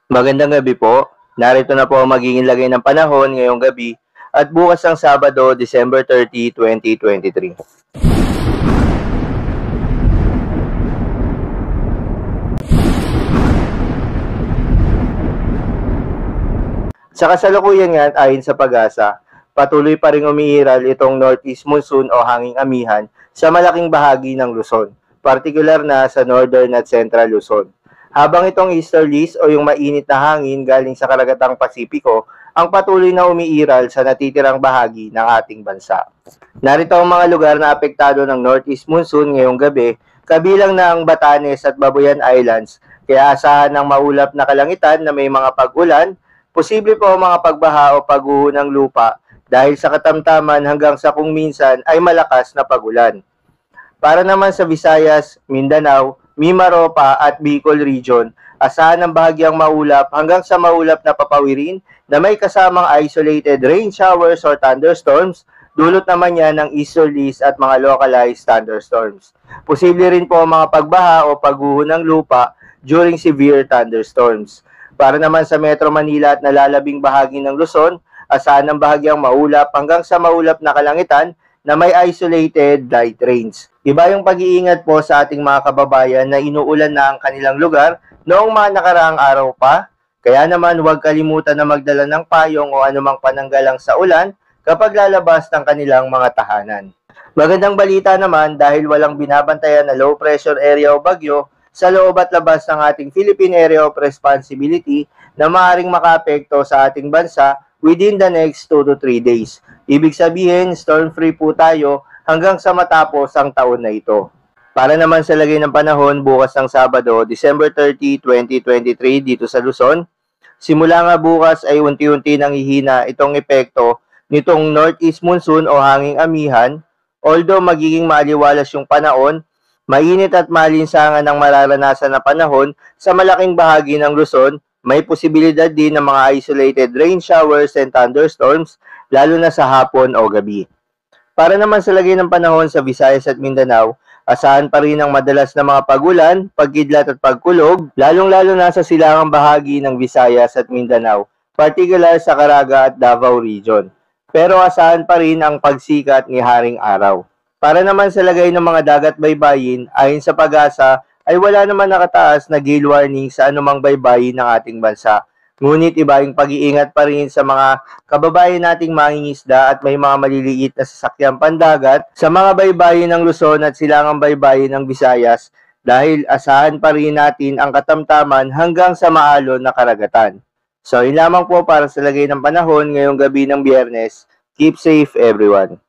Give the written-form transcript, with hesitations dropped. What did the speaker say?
Magandang gabi po. Narito na po ang magiging lagay ng panahon ngayong gabi at bukas ng Sabado, December 30, 2023. Sa kasalukuyan nga ayon sa Pag-asa, patuloy pa ring umiiral itong northeast monsoon o hanging amihan sa malaking bahagi ng Luzon, partikular na sa northern at central Luzon. Habang itong easterlies o yung mainit na hangin galing sa karagatang Pasipiko ang patuloy na umiiral sa natitirang bahagi ng ating bansa. Narito ang mga lugar na apektado ng northeast monsoon ngayong gabi, kabilang na ang Batanes at Babuyan Islands, kaya asahan ng maulap na kalangitan na may mga pag-ulan, posible po mga pagbaha o pagguho ng lupa dahil sa katamtaman hanggang sa kung minsan ay malakas na pagulan. Para naman sa Visayas, Mindanao, Mimaropa at Bicol Region, asahan ng bahagyang maulap hanggang sa maulap na papawirin na may kasamang isolated rain showers or thunderstorms, dulot naman yan ng easterlies at mga localized thunderstorms. Posible rin po mga pagbaha o pagguho ng lupa during severe thunderstorms. Para naman sa Metro Manila at nalalabing bahagi ng Luzon, asahan ng bahagyang maulap hanggang sa maulap na kalangitan na may isolated light rains. Iba yung pag-iingat po sa ating mga kababayan na inuulan na ang kanilang lugar noong mga nakaraang araw pa. Kaya naman huwag kalimutan na magdala ng payong o anumang pananggalang sa ulan kapag lalabas ng kanilang mga tahanan. Magandang balita naman dahil walang binabantayan na low pressure area o bagyo sa loob at labas ng ating Philippine Area of Responsibility na maaaring makaapekto sa ating bansa within the next 2 to 3 days. Ibig sabihin, storm-free po tayo hanggang sa matapos ang taon na ito. Para naman sa lagay ng panahon bukas ng Sabado, December 30, 2023 dito sa Luzon, simula nga bukas ay unti-unti nang hihina itong epekto nitong northeast monsoon o hanging amihan, although magiging maaliwalas yung panahon. Mainit at malinsangan ang mararanasan na panahon sa malaking bahagi ng Luzon, may posibilidad din ng mga isolated rain showers and thunderstorms, lalo na sa hapon o gabi. Para naman sa lagay ng panahon sa Visayas at Mindanao, asahan pa rin ang madalas na mga pagulan, pagkidlat at pagkulog, lalong-lalo na sa silangang bahagi ng Visayas at Mindanao, particular sa Caraga at Davao Region. Pero asahan pa rin ang pagsikat ni Haring Araw. Para naman sa lagay ng mga dagat baybayin, ayon sa Pag-asa, ay wala naman nakataas na gale warning sa anumang baybayin ng ating bansa. Ngunit iba yung pag-iingat pa rin sa mga kababayan nating mangingisda at may mga maliliit na sasakyang pandagat sa mga baybayin ng Luzon at silangang baybayin ng Visayas dahil asahan pa rin natin ang katamtaman hanggang sa maalon na karagatan. So, yun lamang po para sa lagay ng panahon ngayong gabi ng Biyernes. Keep safe everyone.